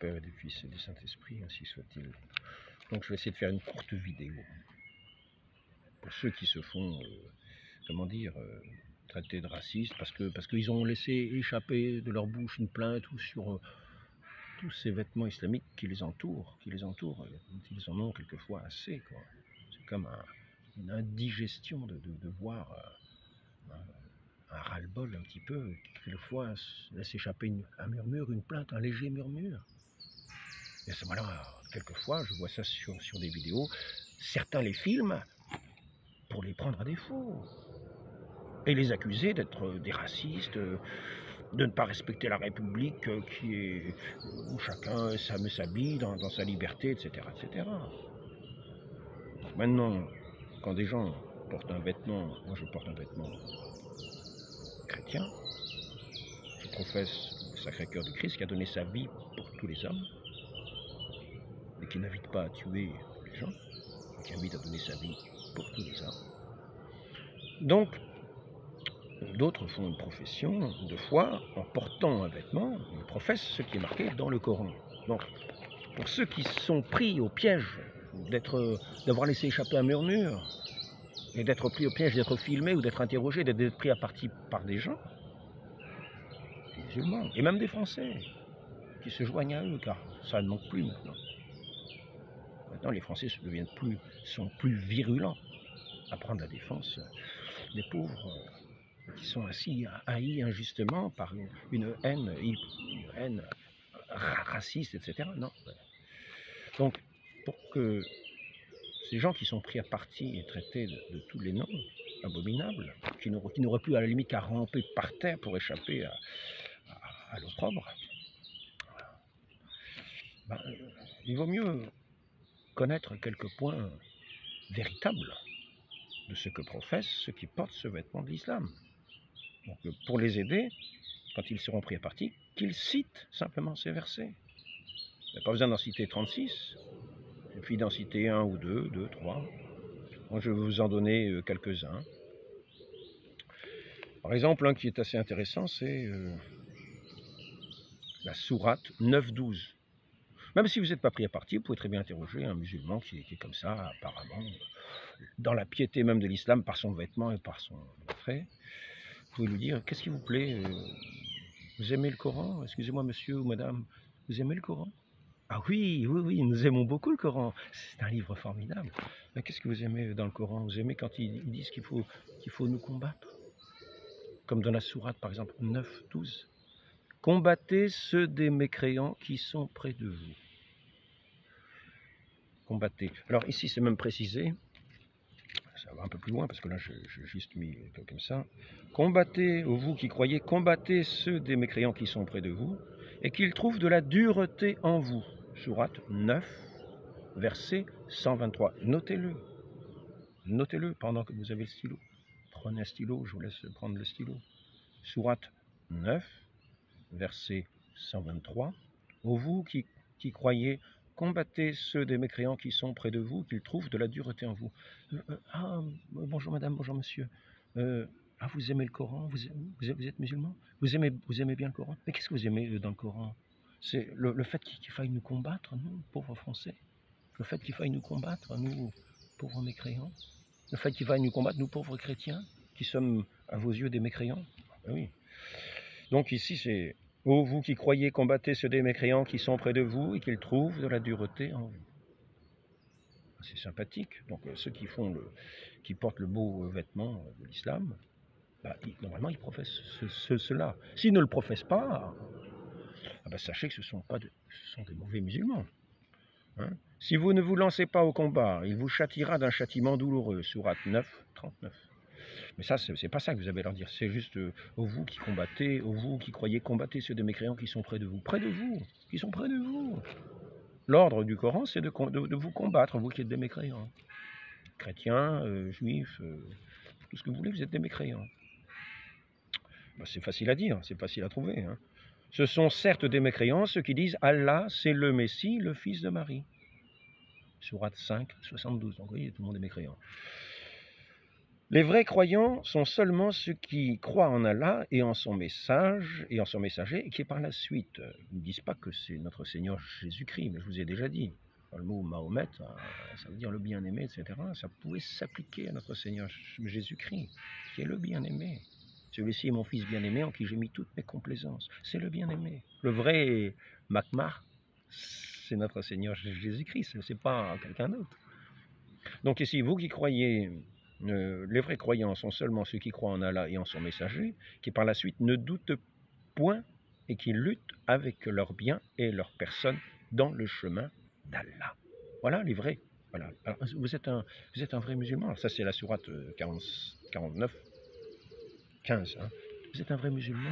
Père et du Fils et du Saint-Esprit, ainsi soit-il. Donc je vais essayer de faire une courte vidéo. Pour ceux qui se font, comment dire, traiter de racistes, parce qu'ils ont laissé échapper de leur bouche une plainte ou sur tous ces vêtements islamiques qui les entourent, ils en ont quelquefois assez, quoi. C'est comme une indigestion de voir un ras-le-bol un petit peu, qui quelquefois laisse échapper un murmure, une plainte, un léger murmure. Et à ce moment-là, quelquefois, je vois ça sur des vidéos, certains les filment pour les prendre à défaut et les accuser d'être des racistes, de ne pas respecter la République où chacun s'habille dans sa liberté, etc., etc. Maintenant, quand des gens portent un vêtement, moi je porte un vêtement chrétien, je professe le Sacré-Cœur du Christ qui a donné sa vie pour tous les hommes et qui n'invite pas à tuer les gens, mais qui invite à donner sa vie pour tous les hommes. Donc, d'autres font une profession de foi en portant un vêtement, ils professent ce qui est marqué dans le Coran. Donc, pour ceux qui sont pris au piège d'avoir laissé échapper un murmure, et d'être pris au piège d'être filmé ou d'être interrogé, d'être pris à partie par des gens, des musulmans, et même des Français, qui se joignent à eux, car ça ne manque plus maintenant. Maintenant, les Français sont plus virulents à prendre la défense des pauvres qui sont ainsi haïs injustement par une haine raciste, etc. Non. Donc, pour que ces gens qui sont pris à partie et traités de tous les noms abominables, qui n'auraient plus à la limite qu'à ramper par terre pour échapper à l'opprobre, il vaut mieux connaître quelques points véritables de ce que professent ceux qui portent ce vêtement de l'islam. Donc, pour les aider, quand ils seront pris à partie, qu'ils citent simplement ces versets. Il n'y a pas besoin d'en citer 36, et puis d'en citer un ou deux, trois. Moi, je vais vous en donner quelques-uns. Par exemple, un qui est assez intéressant, c'est la sourate 9-12. Même si vous n'êtes pas pris à partie, vous pouvez très bien interroger un musulman qui est comme ça, apparemment, dans la piété même de l'islam, par son vêtement et par son trait. Vous pouvez lui dire, qu'est-ce qui vous plaît? Vous aimez le Coran? Excusez-moi, monsieur ou madame, vous aimez le Coran? Ah oui, nous aimons beaucoup le Coran. C'est un livre formidable. Mais qu'est-ce que vous aimez dans le Coran? Vous aimez quand ils disent qu'il faut nous combattre? Comme dans la sourate, par exemple, 9-12. Combattez ceux des mécréants qui sont près de vous. Combattez. Alors ici, c'est même précisé. Ça va un peu plus loin, parce que là, j'ai juste mis comme ça. Combattez, vous qui croyez, combattez ceux des mécréants qui sont près de vous, et qu'ils trouvent de la dureté en vous. Sourate 9, verset 123. Notez-le. Notez-le pendant que vous avez le stylo. Prenez un stylo, je vous laisse prendre le stylo. Sourate 9, verset 123. Vous qui croyez, combattez ceux des mécréants qui sont près de vous, qu'ils trouvent de la dureté en vous. Bonjour madame, bonjour monsieur. Vous aimez le Coran? Vous êtes musulman? Vous aimez bien le Coran? Mais qu'est-ce que vous aimez dans le Coran? C'est le fait qu'il faille nous combattre, nous, pauvres Français. Le fait qu'il faille nous combattre, nous, pauvres mécréants. Le fait qu'il faille nous combattre, nous, pauvres chrétiens, qui sommes à vos yeux des mécréants. Ben oui. Donc ici, c'est « Ô vous qui croyez, combattez ceux des mécréants qui sont près de vous et qu'ils trouvent de la dureté en vous. » C'est sympathique. Donc ceux qui portent le beau vêtement de l'islam, normalement, ils professent cela. S'ils ne le professent pas, sachez que ce sont des mauvais musulmans. Hein? Si vous ne vous lancez pas au combat, il vous châtiera d'un châtiment douloureux. Sourate 9, 39. Mais ça, c'est pas ça que vous avez à leur dire. C'est juste, vous qui combattez, vous qui croyez, combattez ceux de mécréants qui sont près de vous. Près de vous, qui sont près de vous. L'ordre du Coran, c'est de vous combattre, vous qui êtes des mécréants. Chrétiens, juifs, tout ce que vous voulez, vous êtes des mécréants. C'est facile à dire, c'est facile à trouver. Hein. Ce sont certes des mécréants, ceux qui disent Allah, c'est le Messie, le fils de Marie. Sourate 5, 72. Donc vous voyez, tout le monde est mécréant. Les vrais croyants sont seulement ceux qui croient en Allah et en son message et en son messager, et qui par la suite ne disent pas que c'est notre Seigneur Jésus-Christ, mais je vous ai déjà dit, le mot Mahomet, ça veut dire le bien-aimé, etc. Ça pouvait s'appliquer à notre Seigneur Jésus-Christ, qui est le bien-aimé. Celui-ci est mon fils bien-aimé en qui j'ai mis toutes mes complaisances. C'est le bien-aimé. Le vrai Makmar, c'est notre Seigneur Jésus-Christ, c'est pas quelqu'un d'autre. Donc ici, vous qui croyez, les vrais croyants sont seulement ceux qui croient en Allah et en son messager, qui par la suite ne doutent point et qui luttent avec leurs biens et leurs personnes dans le chemin d'Allah. Voilà les vrais. Voilà. Alors, vous êtes un vrai musulman. Alors, ça c'est la sourate 49, 15. Hein. Vous êtes un vrai musulman.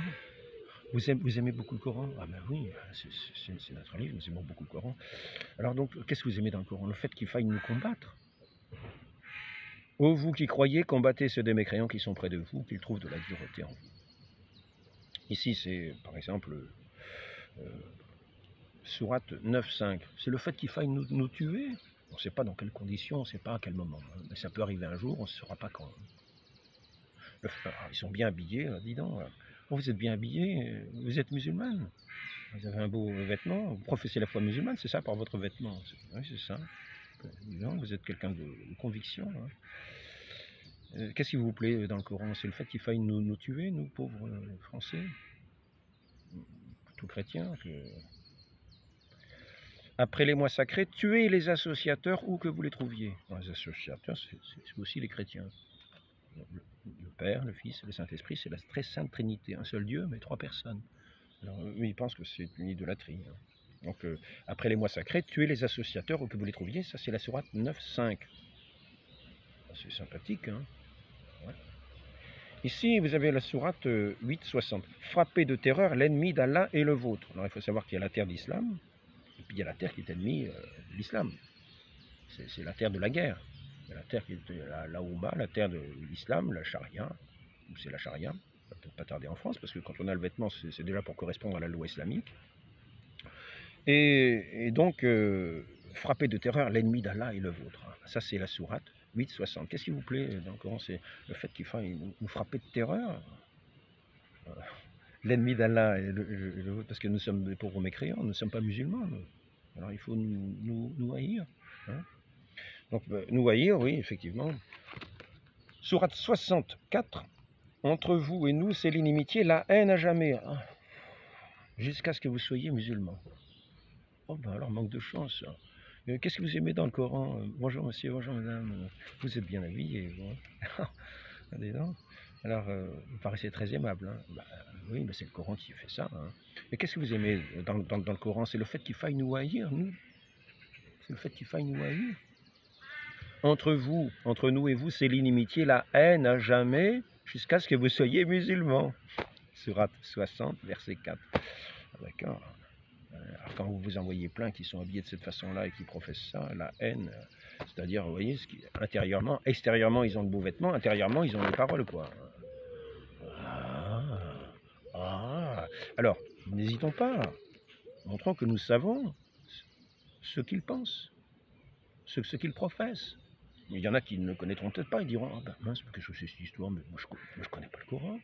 Vous aimez beaucoup le Coran? Ah ben oui, c'est notre livre, nous aimons beaucoup le Coran. Alors donc, qu'est-ce que vous aimez dans le Coran? Le fait qu'il faille nous combattre. Ô vous qui croyez, combattez ceux des mécréants qui sont près de vous, qu'ils trouvent de la dureté en vous. Ici, c'est par exemple sourate 9.5. C'est le fait qu'il faille nous tuer. On ne sait pas dans quelles conditions, on ne sait pas à quel moment. Hein. Mais ça peut arriver un jour, on ne saura pas quand. Ils sont bien habillés, dis donc. Oh, vous êtes bien habillés, vous êtes musulmane. Vous avez un beau vêtement, vous professez la foi musulmane, c'est ça par votre vêtement. Oui, c'est ça. Non, vous êtes quelqu'un de conviction. Hein. Qu'est-ce qui vous plaît dans le Coran? C'est le fait qu'il faille nous tuer, nous pauvres Français, tout chrétiens. Après les mois sacrés, tuez les associateurs où que vous les trouviez. Les associateurs, c'est aussi les chrétiens. Le Père, le Fils et le Saint-Esprit, c'est la très sainte Trinité. Un seul Dieu, mais trois personnes. Alors, eux, ils pensent que c'est une idolâtrie. Hein. Donc, après les mois sacrés, tuez les associateurs où que vous les trouviez. Ça, c'est la sourate 9.5. C'est sympathique, hein. Ouais. Ici, vous avez la sourate 8.60. Frappez de terreur l'ennemi d'Allah et le vôtre. Alors, il faut savoir qu'il y a la terre d'islam, et puis il y a la terre qui est ennemie de l'islam. C'est la terre de la guerre. Il y a la terre qui est la Oumma, la terre de l'islam, la charia, ou c'est la charia. Ça va peut-être pas tarder en France, parce que quand on a le vêtement, c'est déjà pour correspondre à la loi islamique. Et donc, frappez de terreur l'ennemi d'Allah et le vôtre. Ça, c'est la sourate 8.60. Qu'est-ce qui vous plaît dans le Coran? C'est le fait qu'il faille nous frapper de terreur. L'ennemi d'Allah et le vôtre, parce que nous sommes des pauvres mécréants, nous ne sommes pas musulmans. Nous. Alors, il faut nous haïr. Hein. Donc, nous haïr, oui, effectivement. Sourate 64. Entre vous et nous, c'est l'inimitié, la haine à jamais. Hein. Jusqu'à ce que vous soyez musulmans. Oh ben alors, manque de chance. Qu'est-ce que vous aimez dans le Coran? Bonjour monsieur, bonjour madame. Vous êtes bien habillés. Bon. Alors, vous paraissez très aimable. Hein. Bah, oui, mais c'est le Coran qui fait ça. Hein. Et qu'est-ce que vous aimez dans le Coran? C'est le fait qu'il faille nous haïr, nous. C'est le fait qu'il faille nous haïr. Entre vous, entre nous et vous, c'est l'inimitié, la haine à jamais, jusqu'à ce que vous soyez musulmans. Sourate 60, verset 4. D'accord. Alors quand vous vous en voyez plein qui sont habillés de cette façon-là et qui professent ça, la haine, c'est-à-dire, vous voyez, intérieurement, extérieurement, ils ont de beaux vêtements, intérieurement, ils ont des paroles, quoi. Alors, n'hésitons pas, montrons que nous savons ce qu'ils pensent, ce qu'ils professent. Il y en a qui ne connaîtront peut-être pas, ils diront, ah ben mince, qu'est-ce que c'est cette histoire, mais moi je connais pas le Coran.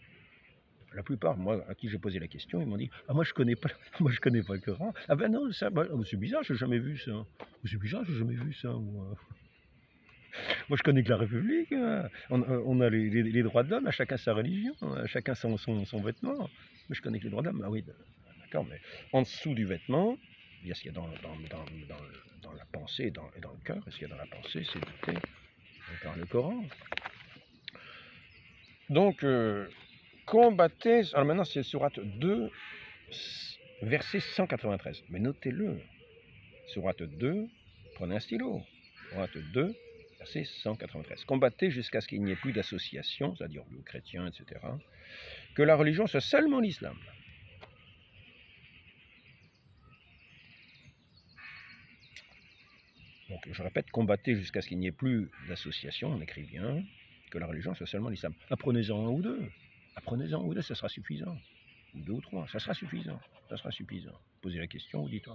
La plupart, moi, à qui j'ai posé la question, ils m'ont dit, ah moi je connais pas le Coran. Ah ben non, ça, c'est bizarre, j'ai jamais vu ça. C'est bizarre, j'ai jamais vu ça. Moi je connais que la République. Hein. On a les droits de l'homme, à chacun sa religion, à chacun son vêtement. Mais je connais que les droits de l'homme. Ah oui, d'accord, mais en dessous du vêtement, il y a ce qu'il y a dans la pensée et dans le cœur. Et ce qu'il y a dans la pensée, c'est dicté par le Coran. Donc, combattez. Alors maintenant, c'est sourate 2, verset 193. Mais notez-le. Sourate 2, prenez un stylo. Sourate 2, verset 193. Combattez jusqu'à ce qu'il n'y ait plus d'association, c'est-à-dire le chrétien, etc. Que la religion soit seulement l'islam. Donc, je répète, combattez jusqu'à ce qu'il n'y ait plus d'association, on écrit bien, que la religion soit seulement l'islam. Apprenez-en un ou deux. Apprenez-en un ou deux, ça sera suffisant. Ou deux ou trois, ça sera suffisant. Ça sera suffisant. Posez la question, vous dites,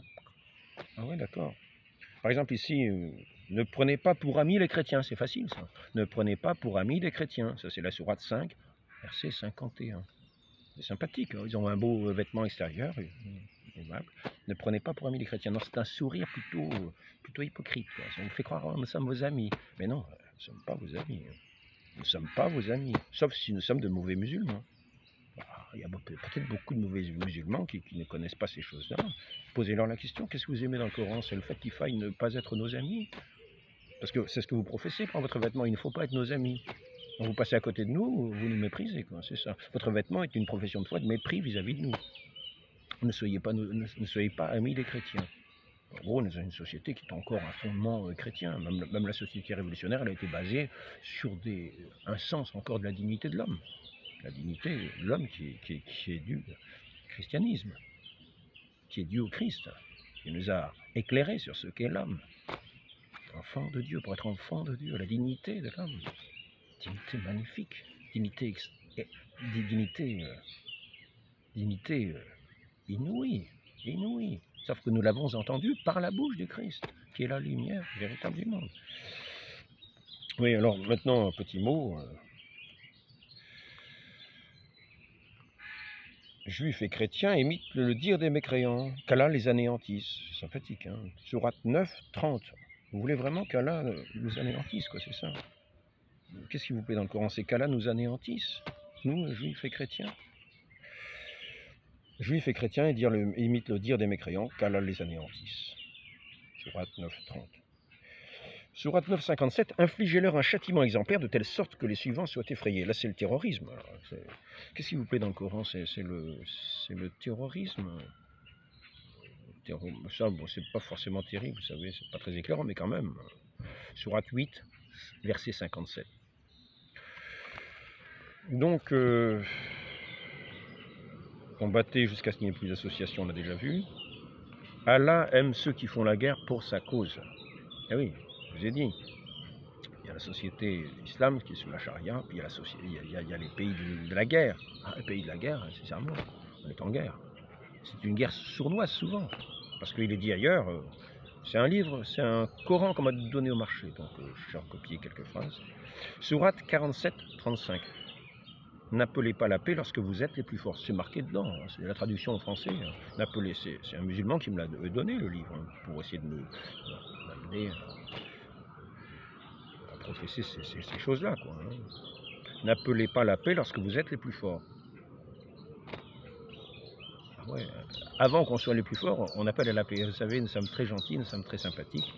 ah ouais, d'accord. Par exemple, ici, Ne prenez pas pour amis les chrétiens, c'est facile ça. Ne prenez pas pour amis les chrétiens. Ça c'est la sourate 5, verset 51. C'est sympathique, hein. Ils ont un beau vêtement extérieur. Ne prenez pas pour amis les chrétiens. Non, c'est un sourire plutôt hypocrite, quoi. Ça vous fait croire, oh, nous sommes vos amis. Mais non, nous ne sommes pas vos amis. Nous ne sommes pas vos amis. Sauf si nous sommes de mauvais musulmans. Il y a peut-être beaucoup de mauvais musulmans qui ne connaissent pas ces choses-là. Posez-leur la question, qu'est-ce que vous aimez dans le Coran? C'est le fait qu'il faille ne pas être nos amis? Parce que c'est ce que vous professez par votre vêtement, il ne faut pas être nos amis. Quand vous passez à côté de nous, vous nous méprisez, quoi, c'est ça. Votre vêtement est une profession de foi de mépris vis-à-vis de nous. Ne soyez pas amis des chrétiens. En gros, nous avons une société qui est encore un fondement chrétien. Même la société révolutionnaire, elle a été basée sur un sens encore de la dignité de l'homme. La dignité de l'homme qui est due au christianisme, qui est due au Christ, qui nous a éclairés sur ce qu'est l'homme. Enfant de Dieu, pour être enfant de Dieu, la dignité de l'homme. Dignité magnifique, dignité inouïe. Sauf que nous l'avons entendu par la bouche du Christ, qui est la lumière véritable du monde. Oui, alors maintenant un petit mot. Juifs et chrétiens imitent le dire des mécréants, qu'Allah les anéantisse. C'est sympathique, hein. Sourate 9, 30. Vous voulez vraiment qu'Allah nous anéantisse, quoi, c'est ça? Qu'est-ce qui vous plaît dans le Coran? C'est qu'Allah nous anéantisse, nous, juifs et chrétiens. Juifs et chrétiens imitent le dire des mécréants, qu'Allah les anéantisse. Sourate 9, 30. Sourate 9, 57. Infligez-leur un châtiment exemplaire de telle sorte que les suivants soient effrayés. Là, c'est le terrorisme. Qu'est-ce qui vous plaît dans le Coran? C'est le terrorisme. Ça, bon, c'est pas forcément terrible, vous savez, c'est pas très éclairant, mais quand même. Sourate 8, verset 57. Donc, combattez jusqu'à ce qu'il n'y ait plus d'association, on l'a déjà vu. Allah aime ceux qui font la guerre pour sa cause. Eh oui, je vous ai dit. Il y a la société islam qui est sous la charia, puis il y a les pays de la guerre. Ah, les pays de la guerre, sincèrement, on est en guerre. C'est une guerre sournoise souvent, parce qu'il est dit ailleurs, c'est un livre, c'est un Coran qu'on m'a donné au marché, donc j'ai recopié quelques phrases. Sourate 47, 35. N'appelez pas la paix lorsque vous êtes les plus forts. C'est marqué dedans, hein, c'est la traduction en français. Hein. N'appelez, c'est un musulman qui me l'a donné le livre, hein, pour essayer de m'amener à professer ces choses-là, quoi. Hein. N'appelez pas la paix lorsque vous êtes les plus forts. Ah ouais, avant qu'on soit les plus forts, on appelle à la paix. Vous savez, nous sommes très gentils, nous sommes très sympathiques.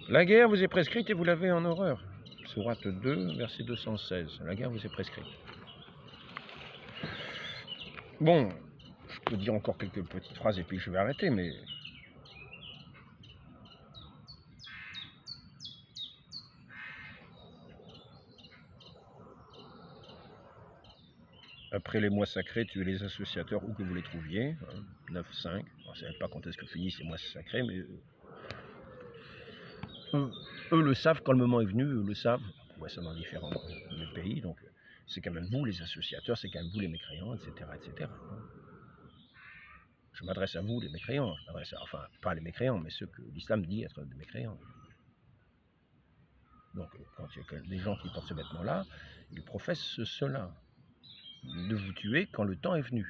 La guerre vous est prescrite et vous l'avez en horreur. Sourate 2, verset 216. La guerre vous est prescrite. Bon, je peux dire encore quelques petites phrases et puis je vais arrêter, mais... Après les mois sacrés, tuez les associateurs où que vous les trouviez. 9, 5. On ne sait pas quand est-ce que finissent les mois sacrés, mais... Eux le savent quand le moment est venu, eux le savent. On voit ça dans différents pays, donc c'est quand même vous les associateurs, c'est quand même vous les mécréants, etc. etc. Je m'adresse à vous les mécréants, enfin pas les mécréants, mais ceux que l'islam dit être des mécréants. Donc quand il y a des gens qui portent ce vêtement-là, ils professent cela, de vous tuer quand le temps est venu.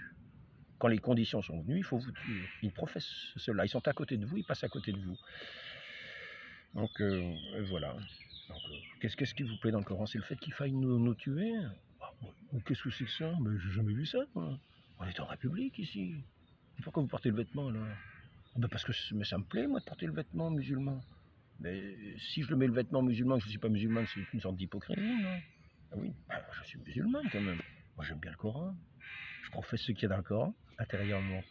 Quand les conditions sont venues, il faut vous tuer. Ils professent cela, ils sont à côté de vous, ils passent à côté de vous. Donc voilà. Qu'est-ce qui vous plaît dans le Coran? C'est le fait qu'il faille nous tuer? Qu'est-ce que c'est que ça? Mais j'ai jamais vu ça, moi. On est en République ici. Pourquoi vous portez le vêtement là? Parce que ça me plaît, moi, de porter le vêtement musulman. Mais si je le mets le vêtement musulman, que je ne suis pas musulman, c'est une sorte d'hypocrisie, non? Ah oui, je suis musulman quand même. Moi j'aime bien le Coran. Je professe ce qu'il y a dans le Coran, intérieurement.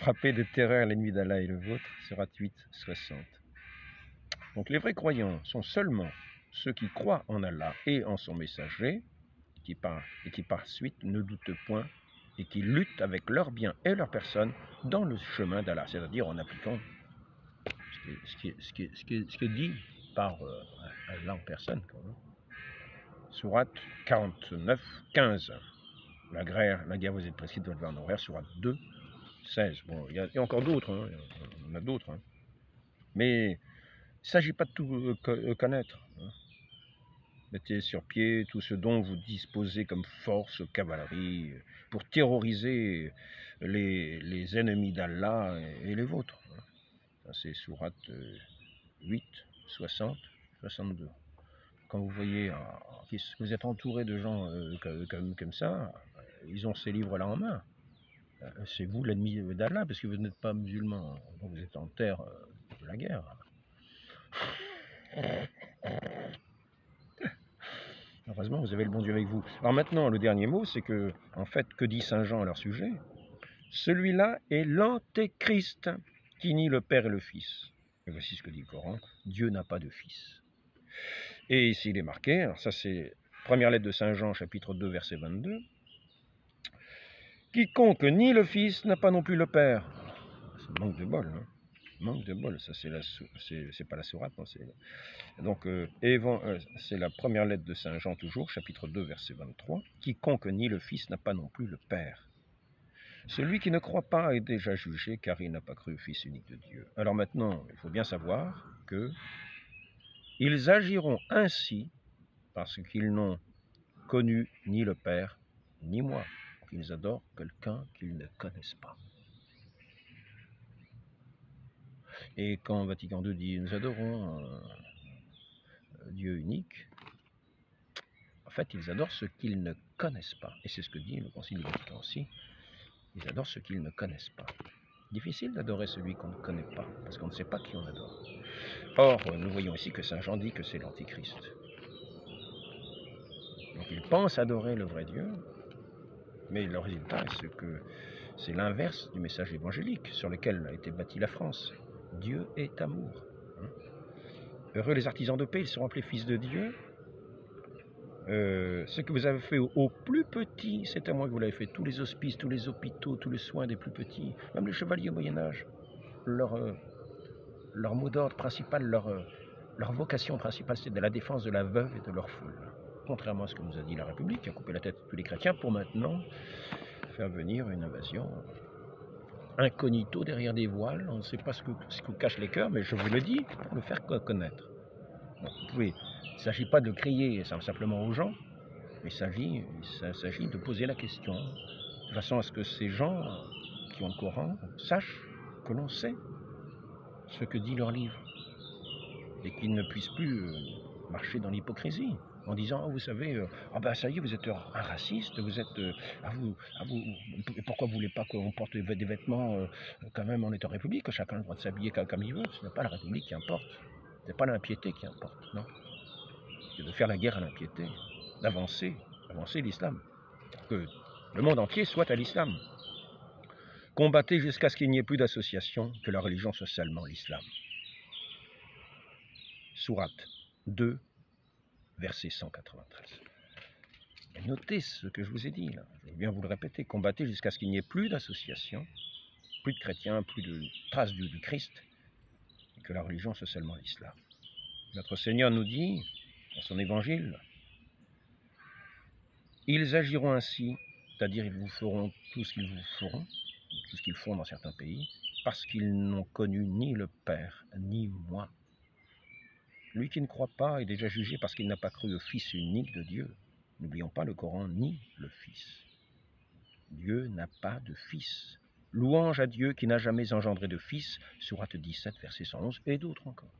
Frappez de terreur l'ennemi d'Allah et le vôtre, Sourate 8, 60. Donc les vrais croyants sont seulement ceux qui croient en Allah et en son messager, qui par suite ne doutent point et qui luttent avec leurs biens et leur personne dans le chemin d'Allah, c'est-à-dire en appliquant ce qui est dit par Allah en personne. Sourate 49, 15. La guerre vous est prescrite dans le vers en horaire, Sourate 2, 16. Bon, il y a encore d'autres, hein. Il y en a d'autres. Hein. Mais il ne s'agit pas de tout connaître. Hein. Mettez sur pied tout ce dont vous disposez comme force, cavalerie, pour terroriser les ennemis d'Allah et les vôtres. C'est sourate 8, 60, 62. Quand vous voyez que vous êtes entouré de gens comme ça, ils ont ces livres-là en main. C'est vous l'ennemi d'Allah, parce que vous n'êtes pas musulman, donc vous êtes en terre de la guerre. Heureusement, vous avez le bon Dieu avec vous. Alors maintenant, le dernier mot, c'est que, en fait, que dit Saint Jean à leur sujet? Celui-là est l'antéchrist qui nie le Père et le Fils. Et voici ce que dit le Coran, Dieu n'a pas de fils. Et ici, il est marqué, alors ça c'est première lettre de Saint Jean, chapitre 2, verset 22. Quiconque nie le Fils n'a pas non plus le Père. C'est manque de bol, hein. Manque de bol, ça c'est pas la sourate, non, donc c'est la première lettre de Saint Jean toujours, chapitre 2, verset 23. Quiconque nie le Fils n'a pas non plus le Père. Celui qui ne croit pas est déjà jugé, car il n'a pas cru au Fils unique de Dieu. Alors maintenant, il faut bien savoir que ils agiront ainsi parce qu'ils n'ont connu ni le Père, ni moi. Ils adorent quelqu'un qu'ils ne connaissent pas. Et quand Vatican II dit « nous adorons Dieu unique », en fait, ils adorent ce qu'ils ne connaissent pas. Et c'est ce que dit le Concile du Vatican aussi. Ils adorent ce qu'ils ne connaissent pas. Difficile d'adorer celui qu'on ne connaît pas, parce qu'on ne sait pas qui on adore. Or, nous voyons ici que Saint Jean dit que c'est l'Antichrist. Donc ils pensent adorer le vrai Dieu, mais le résultat est que c'est l'inverse du message évangélique sur lequel a été bâtie la France. Dieu est amour. Heureux les artisans de paix, ils seront appelés fils de Dieu. Ce que vous avez fait aux plus petits, c'est à moi que vous l'avez fait. Tous les hospices, tous les hôpitaux, tous les soins des plus petits, même les chevaliers au Moyen-Âge, leur mot d'ordre principal, leur vocation principale, c'est de la défense de la veuve et de l'orphelin. Contrairement à ce que nous a dit la République, qui a coupé la tête de tous les chrétiens, pour maintenant faire venir une invasion incognito derrière des voiles. On ne sait pas ce que cachent les cœurs, mais je vous le dis pour le faire connaître. Donc, il ne s'agit pas de crier simplement aux gens, mais il s'agit de poser la question, de façon à ce que ces gens qui ont le Coran sachent que l'on sait ce que dit leur livre, et qu'ils ne puissent plus marcher dans l'hypocrisie, en disant oh, vous savez, ça y est, vous êtes un raciste, vous êtes pourquoi vous voulez pas qu'on porte des vêtements quand même on est en République, que chacun a le droit de s'habiller comme il veut. Ce n'est pas la République qui importe, ce n'est pas l'impiété qui importe, non. C'est de faire la guerre à l'impiété, d'avancer l'islam, que le monde entier soit à l'islam. Combattez jusqu'à ce qu'il n'y ait plus d'association, que la religion soit seulement l'islam. Sourate 2, verset 193. Et notez ce que je vous ai dit là, je vais bien vous le répéter, combattez jusqu'à ce qu'il n'y ait plus d'association, plus de chrétiens, plus de traces du Christ, et que la religion soit seulement l'islam. Notre Seigneur nous dit, dans son évangile, ils agiront ainsi, c'est-à-dire ils vous feront tout ce qu'ils vous feront, tout ce qu'ils font dans certains pays, parce qu'ils n'ont connu ni le Père, ni moi. Lui qui ne croit pas est déjà jugé parce qu'il n'a pas cru au Fils unique de Dieu. N'oublions pas le Coran ni le Fils. Dieu n'a pas de Fils. Louange à Dieu qui n'a jamais engendré de Fils, sourate 17, verset 111, et d'autres encore.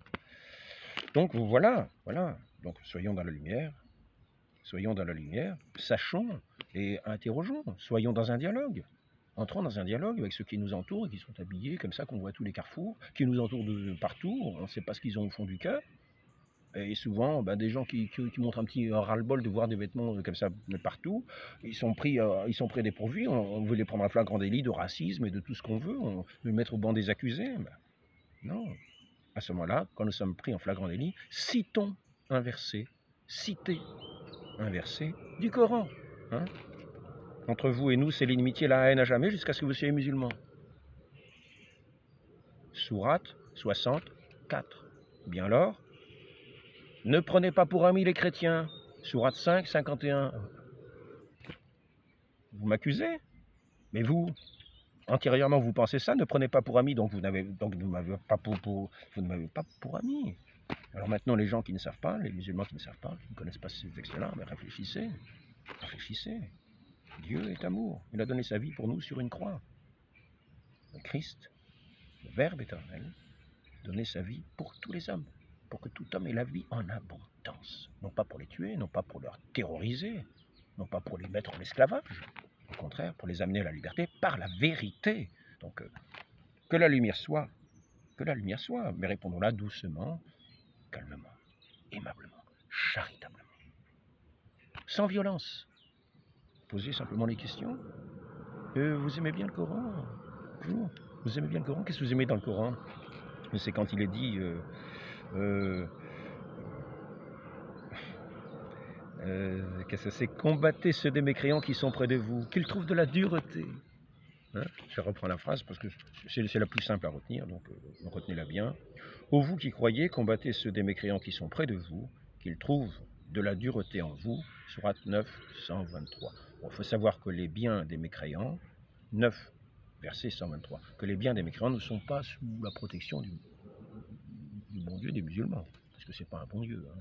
Donc voilà. Donc soyons dans la lumière, sachons et interrogeons, soyons dans un dialogue. Entrons dans un dialogue avec ceux qui nous entourent, qui sont habillés comme ça, qu'on voit tous les carrefours, qui nous entourent de partout, on ne sait pas ce qu'ils ont au fond du cœur. Et souvent, des gens qui montrent un petit ras-le-bol de voir des vêtements comme ça de partout, ils sont pris dépourvus, on veut les prendre à flagrant délit de racisme et de tout ce qu'on veut, on veut les mettre au banc des accusés. Non, à ce moment-là, quand nous sommes pris en flagrant délit, citez un verset du Coran. Hein. Entre vous et nous, c'est l'inimitié, la haine à jamais, jusqu'à ce que vous soyez musulmans. Sourate 64. Bien alors, ne prenez pas pour amis les chrétiens. Sourate 5, 51. Vous m'accusez? Mais vous antérieurement vous pensez ça, ne prenez pas pour ami, donc vous ne m'avez pas vous ne m'avez pas pour ami. Alors maintenant, les gens qui ne savent pas, les musulmans qui ne savent pas, qui ne connaissent pas ces textes-là, mais réfléchissez, réfléchissez. Dieu est amour. Il a donné sa vie pour nous sur une croix. Le Christ, le Verbe éternel, a donné sa vie pour tous les hommes, pour que tout homme ait la vie en abondance. Non pas pour les tuer, non pas pour les terroriser, non pas pour les mettre en esclavage, au contraire, pour les amener à la liberté par la vérité. Donc, que la lumière soit, mais répondons-la doucement, calmement, aimablement, charitablement, sans violence. Posez simplement les questions. Vous aimez bien le Coran? Bonjour. Vous aimez bien le Coran? Qu'est-ce que vous aimez dans le Coran? C'est quand il est dit qu'est-ce que c'est? Combattez ceux des mécréants qui sont près de vous, qu'ils trouvent de la dureté. Hein, je reprends la phrase parce que c'est la plus simple à retenir, donc retenez-la bien. Ô vous qui croyez, combattez ceux des mécréants qui sont près de vous, qu'ils trouvent de la dureté en vous. Sourate 9, 123. Bon, il faut savoir que les biens des mécréants, 9, verset 123, que les biens des mécréants ne sont pas sous la protection du bon Dieu des musulmans, parce que c'est pas un bon Dieu. Hein,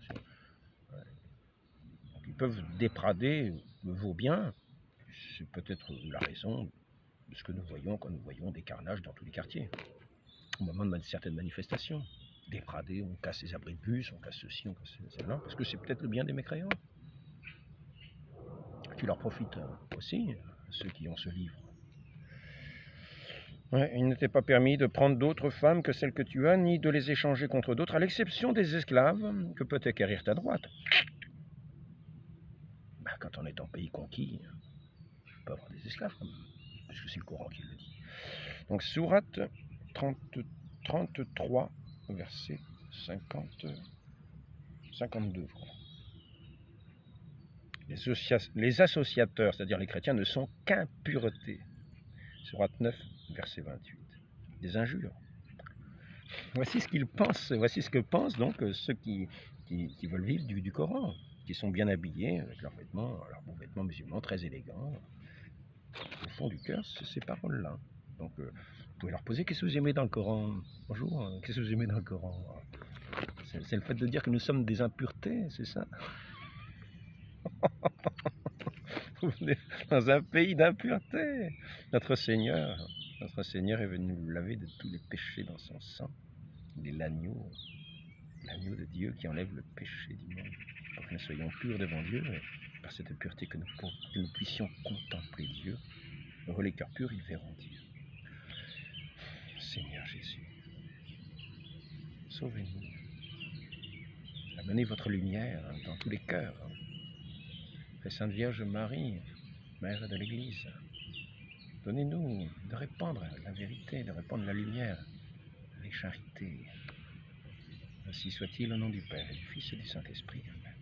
donc ils peuvent déprader vos biens, c'est peut-être la raison de ce que nous voyons quand nous voyons des carnages dans tous les quartiers, au moment de certaines manifestations. Déprader, on casse les abris de bus, on casse ceci, on casse cela, parce que c'est peut-être le bien des mécréants. Qui leur profite aussi, ceux qui ont ce livre. Ouais, il ne t'est pas permis de prendre d'autres femmes que celles que tu as, ni de les échanger contre d'autres, à l'exception des esclaves que peut acquérir ta droite. Ben, quand on est en pays conquis, on peut avoir des esclaves, puisque c'est le Coran qui le dit. Donc, sourate 33, verset 52, je crois. Les associateurs, c'est-à-dire les chrétiens, ne sont qu'impureté. Sourate 9, verset 28. Des injures. Voici ce qu'ils pensent, voici ce que pensent donc ceux qui veulent vivre du Coran, qui sont bien habillés avec leurs beaux vêtements musulmans très élégants. Au fond du cœur, c'est ces paroles-là. Donc, vous pouvez leur poser, qu'est-ce que vous aimez dans le Coran? Bonjour, qu'est-ce que vous aimez dans le Coran? C'est le fait de dire que nous sommes des impuretés, c'est ça? Vous venez dans un pays d'impureté. Notre Seigneur est venu nous laver de tous les péchés dans son sang. Il est l'agneau de Dieu qui enlève le péché du monde, pour que nous soyons purs devant Dieu, et par cette pureté que nous puissions contempler Dieu. Heureux les cœurs purs, ils verront Dieu. Seigneur Jésus, sauvez-nous. Amenez votre lumière dans tous les cœurs. Très Sainte Vierge Marie, Mère de l'Église, donnez-nous de répandre la vérité, de répandre la lumière avec charité. Ainsi soit-il au nom du Père et du Fils et du Saint-Esprit. Amen.